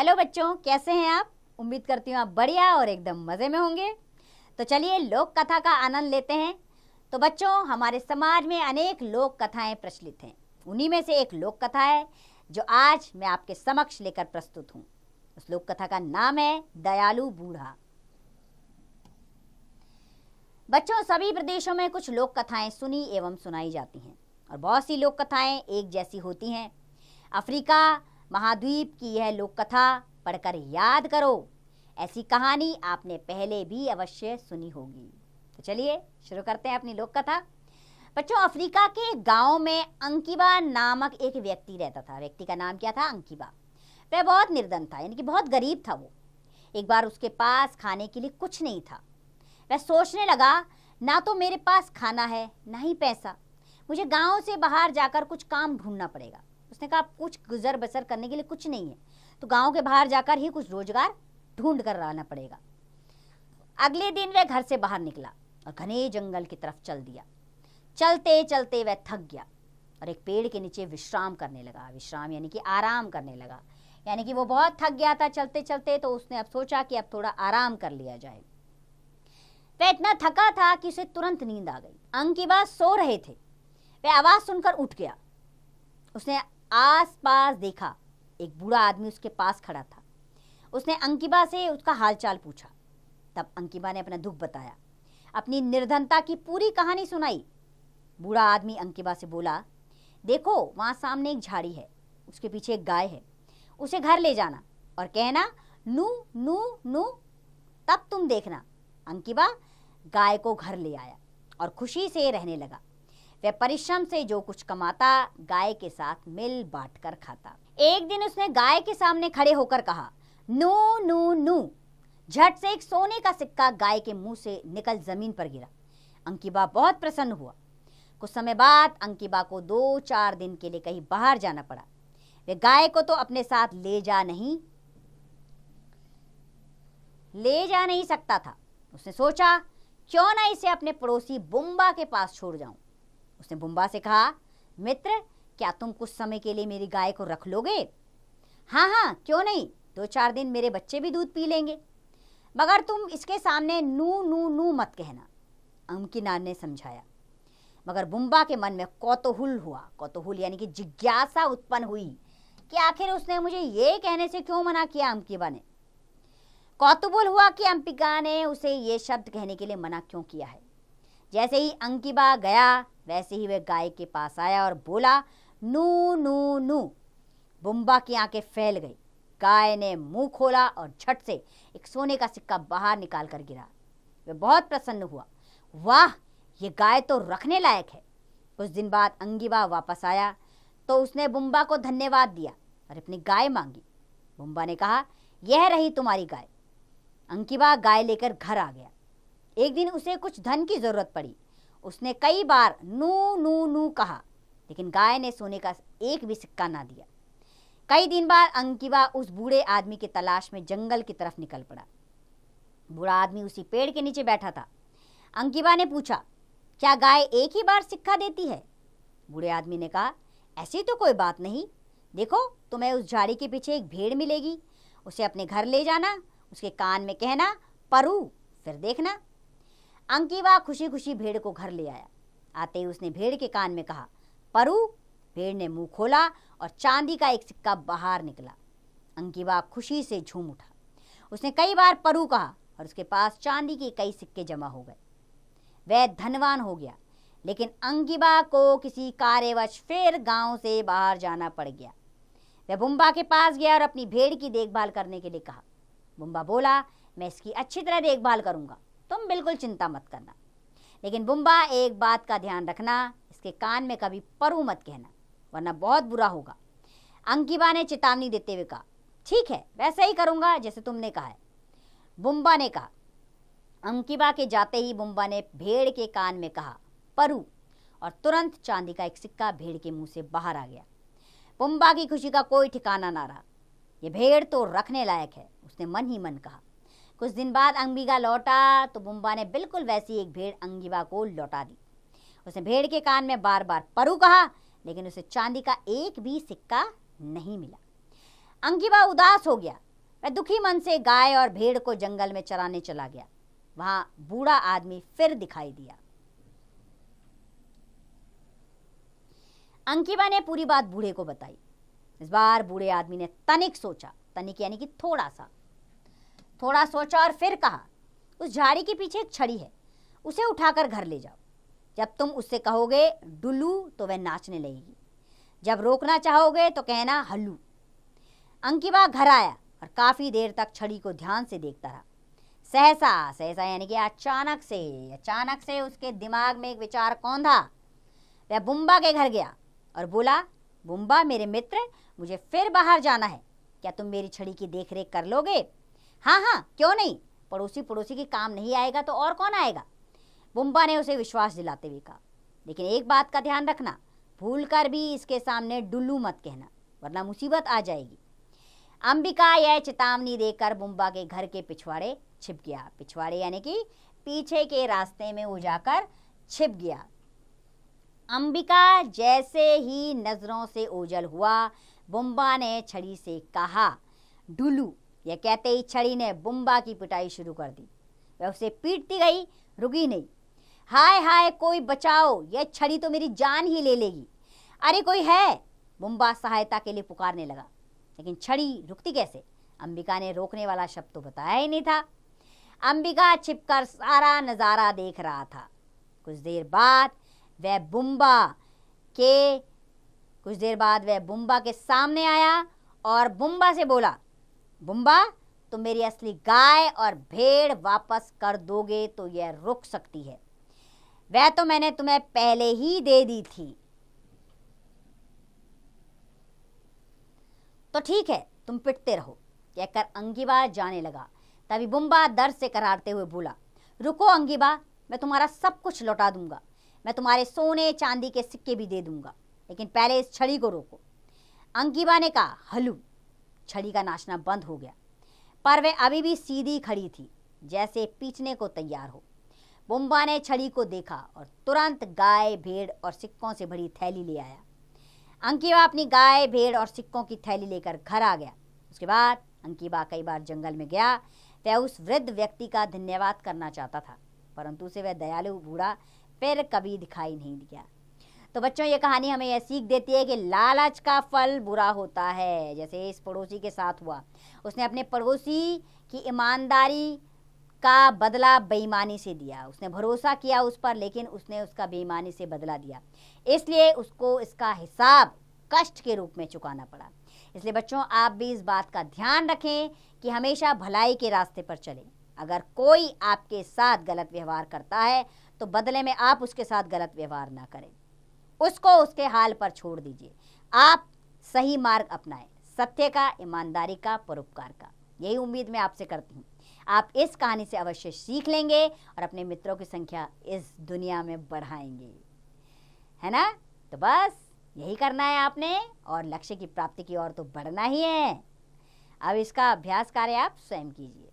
Hello बच्चों, कैसे हैं आप? उम्मीद करती हूँ आप बढ़िया और एकदम मज़े में होंगे। तो चलिए लोक कथा का आनंद लेते हैं। तो बच्चों, हमारे समाज में अनेक लोक कथाएं प्रचलित हैं। उन्हीं में से एक लोक कथा है जो आज मैं आपके समक्ष लेकर प्रस्तुत हूँ। उस लोक कथा का नाम है दयालु बूढ़ा। बच्चों, सभी प्रदेशों में कुछ लोक कथाएं सुनी एवं सुनाई जाती हैं और बहुत सी लोक कथाएं एक जैसी होती हैं। अफ्रीका महाद्वीप की यह लोक कथा पढ़कर याद करो, ऐसी कहानी आपने पहले भी अवश्य सुनी होगी। तो चलिए शुरू करते हैं अपनी लोक कथा। बच्चों, अफ्रीका के गांव में अंकिबा नामक एक व्यक्ति रहता था। व्यक्ति का नाम क्या था? अंकिबा। वह बहुत निर्धन था, यानी कि बहुत गरीब था वो। एक बार उसके पास खाने के लिए कुछ नहीं था। वह सोचने लगा, ना तो मेरे पास खाना है ना ही पैसा, मुझे गांव से बाहर जाकर कुछ काम ढूंढना पड़ेगा। उसने कहा, कुछ गुजर बसर करने के लिए कुछ नहीं है तो गांव के बाहर जाकर ही कुछ रोजगार ढूंढ कर लाना पड़ेगा। अगले दिन वह घर से बाहर निकला और घने जंगल की तरफ चल दिया। चलते चलते वह थक गया और एक पेड़ के नीचे विश्राम करने लगा। विश्राम यानी कि आराम करने लगा, यानी कि वो बहुत थक गया था चलते चलते, तो उसने अब सोचा कि अब थोड़ा आराम कर लिया जाए। वह इतना थका था कि उसे तुरंत नींद आ गई। अंकिबा सो रहे थे। वह आवाज सुनकर उठ गया। उसने आसपास देखा, एक बूढ़ा आदमी उसके पास खड़ा था। उसने अंकिबा से उसका हालचाल पूछा। तब अंकिबा ने अपना दुख बताया, अपनी निर्धनता की पूरी कहानी सुनाई। बूढ़ा आदमी अंकिबा से बोला, देखो वहां सामने एक झाड़ी है, उसके पीछे एक गाय है, उसे घर ले जाना और कहना नू नू नू, तब तुम देखना। अंकिबा गाय को घर ले आया और खुशी से रहने लगा। वह परिश्रम से जो कुछ कमाता गाय के साथ मिल बांट कर खाता। एक दिन उसने गाय के सामने खड़े होकर कहा, नू नू नू। झट से एक सोने का सिक्का गाय के मुंह से निकल जमीन पर गिरा। अंकिबा बहुत प्रसन्न हुआ। कुछ समय बाद अंकिबा को 2-4 दिन के लिए कहीं बाहर जाना पड़ा। वह गाय को तो अपने साथ ले जा नहीं सकता था। उसने सोचा, क्यों ना इसे अपने पड़ोसी बुम्बा के पास छोड़ जाऊं। उसने बुम्बा से कहा, मित्र, क्या तुम कुछ समय के लिए मेरी गाय को रख लोगे? हाँ हाँ, क्यों नहीं, 2-4 दिन मेरे बच्चे भी दूध पी लेंगे, मगर तुम इसके सामने नू नू नू मत कहना, अंकिबा ने समझाया। मगर बुम्बा के मन में कौतूहल हुआ। कौतूहल यानी कि जिज्ञासा उत्पन्न हुई कि आखिर उसने मुझे ये कहने से क्यों मना किया। अंकिबा ने कौतूहल हुआ कि अंकिबा ने उसे ये शब्द कहने के लिए मना क्यों किया है। जैसे ही अंकिबा गया वैसे ही वह गाय के पास आया और बोला, नू नू नू। बुम्बा की आंखें फैल गई। गाय ने मुंह खोला और झट से एक सोने का सिक्का बाहर निकाल कर गिरा। वह बहुत प्रसन्न हुआ। वाह, ये गाय तो रखने लायक है। कुछ दिन बाद अंकिबा वापस आया तो उसने बुम्बा को धन्यवाद दिया और अपनी गाय मांगी। बुम्बा ने कहा, यह रही तुम्हारी गाय। अंकिबा गाय लेकर घर आ गया। एक दिन उसे कुछ धन की जरूरत पड़ी। उसने कई बार नू नू नू कहा, लेकिन गाय ने सोने का एक भी सिक्का ना दिया। कई दिन बाद अंकिबा उस बूढ़े आदमी की तलाश में जंगल की तरफ निकल पड़ा। बूढ़ा आदमी उसी पेड़ के नीचे बैठा था। अंकिबा ने पूछा, क्या गाय एक ही बार सिक्का देती है? बूढ़े आदमी ने कहा, ऐसी तो कोई बात नहीं। देखो, तुम्हें उस झाड़ी के पीछे एक भेड़ मिलेगी, उसे अपने घर ले जाना, उसके कान में कहना परू, फिर देखना। अंकिबा खुशी खुशी भेड़ को घर ले आया। आते ही उसने भेड़ के कान में कहा, परू। भेड़ ने मुंह खोला और चांदी का एक सिक्का बाहर निकला। अंकिबा खुशी से झूम उठा। उसने कई बार परू कहा और उसके पास चांदी के कई सिक्के जमा हो गए। वह धनवान हो गया, लेकिन अंकिबा को किसी कार्यवश फिर गांव से बाहर जाना पड़ गया। वह बुम्बा के पास गया और अपनी भेड़ की देखभाल करने के लिए कहा। बुम्बा बोला, मैं इसकी अच्छी तरह देखभाल करूंगा, तुम बिल्कुल चिंता मत करना। लेकिन बुम्बा, एक बात का ध्यान रखना, इसके कान में कभी परू मत कहना, वरना बहुत बुरा होगा। अंकिबा ने चेतावनी देते हुए कहा, ठीक है, वैसे ही करूंगा जैसे तुमने कहा है। बुम्बा ने कहा। अंकिबा के जाते ही बुम्बा ने भेड़ के कान में कहा परू, और तुरंत चांदी का एक सिक्का भेड़ के मुंह से बाहर आ गया। बुम्बा की खुशी का कोई ठिकाना ना रहा। ये भेड़ तो रखने लायक है, उसने मन ही मन कहा। कुछ दिन बाद अंकिबा लौटा तो बुम्बा ने बिल्कुल वैसी एक भेड़ अंकिबा को लौटा दी। उसने भेड़ के कान में बार बार परू कहा, लेकिन उसे चांदी का एक भी सिक्का नहीं मिला। अंकिबा उदास हो गया। वह दुखी मन से गाय और भेड़ को जंगल में चराने चला गया। वहां बूढ़ा आदमी फिर दिखाई दिया। अंकिबा ने पूरी बात बूढ़े को बताई। इस बार बूढ़े आदमी ने तनिक सोचा, तनिक यानी कि थोड़ा सोचा और फिर कहा, उस झाड़ी के पीछे एक छड़ी है, उसे उठाकर घर ले जाओ। जब तुम उससे कहोगे डुल्लू तो वह नाचने लगेगी, जब रोकना चाहोगे तो कहना हल्लू। अंकिबा घर आया और काफी देर तक छड़ी को ध्यान से देखता रहा। सहसा यानी कि अचानक से उसके दिमाग में एक विचार कौंधा। वह बुम्बा के घर गया और बोला, बुम्बा मेरे मित्र, मुझे फिर बाहर जाना है, क्या तुम मेरी छड़ी की देखरेख कर लोगे? हाँ, क्यों नहीं, पड़ोसी की काम नहीं आएगा तो और कौन आएगा? बुम्बा ने उसे विश्वास दिलाते हुए कहा, लेकिन एक बात का ध्यान रखना, भूलकर भी इसके सामने डुल्लू मत कहना, वरना मुसीबत आ जाएगी। अंबिका यह चेतावनी देकर बुम्बा के घर के पिछवाड़े छिप गया। पिछवाड़े यानी कि पीछे के रास्ते में वो जाकर छिप गया। अंबिका जैसे ही नजरों से ओझल हुआ, बुम्बा ने छड़ी से कहा डुल्लू। यह कहते ही छड़ी ने बुम्बा की पिटाई शुरू कर दी। वह उसे पीटती गई, रुकी नहीं। हाय कोई बचाओ, यह छड़ी तो मेरी जान ही ले लेगी। अरे कोई है? बुम्बा सहायता के लिए पुकारने लगा, लेकिन छड़ी रुकती कैसे? अंबिका ने रोकने वाला शब्द तो बताया ही नहीं था। अंबिका छिपकर सारा नजारा देख रहा था। कुछ देर बाद वह बुम्बा के सामने आया और बुम्बा से बोला, बुम्बा तुम मेरी असली गाय और भेड़ वापस कर दोगे तो यह रुक सकती है, वह तो मैंने तुम्हें पहले ही दे दी थी। तो ठीक है, तुम पिटते रहो, कहकर अंगिबा जाने लगा। तभी बुम्बा दर्द से करारते हुए बोला, रुको अंगिबा, मैं तुम्हारा सब कुछ लौटा दूंगा, मैं तुम्हारे सोने चांदी के सिक्के भी दे दूंगा, लेकिन पहले इस छड़ी को रोको। अंगिबा ने कहा हलू। छड़ी का नाचना बंद हो गया, पर वह अभी भी सीधी खड़ी थी, जैसे पीटने को तैयार हो। बुम्बा ने छड़ी को देखा और तुरंत गाय, भेड़ और सिक्कों से भरी थैली ले आया। अंकिबा अपनी गाय, भेड़ और सिक्कों की थैली लेकर घर आ गया। उसके बाद अंकिबा कई बार जंगल में गया। वह उस वृद्ध व्यक्ति का धन्यवाद करना चाहता था, परंतु उसे वह दयालु बूढ़ा फिर कभी दिखाई नहीं दिया। तो बच्चों, ये कहानी हमें यह सीख देती है कि लालच का फल बुरा होता है। जैसे इस पड़ोसी के साथ हुआ, उसने अपने पड़ोसी की ईमानदारी का बदला बेईमानी से दिया। उसने भरोसा किया उस पर, लेकिन उसने उसका बेईमानी से बदला दिया, इसलिए उसको इसका हिसाब कष्ट के रूप में चुकाना पड़ा। इसलिए बच्चों, आप भी इस बात का ध्यान रखें कि हमेशा भलाई के रास्ते पर चलें। अगर कोई आपके साथ गलत व्यवहार करता है तो बदले में आप उसके साथ गलत व्यवहार ना करें, उसको उसके हाल पर छोड़ दीजिए। आप सही मार्ग अपनाएं, सत्य का, ईमानदारी का, परोपकार का। यही उम्मीद मैं आपसे करती हूँ। आप इस कहानी से अवश्य सीख लेंगे और अपने मित्रों की संख्या इस दुनिया में बढ़ाएंगे, है ना? तो बस यही करना है आपने, और लक्ष्य की प्राप्ति की ओर तो बढ़ना ही है। अब इसका अभ्यास कार्य आप स्वयं कीजिए।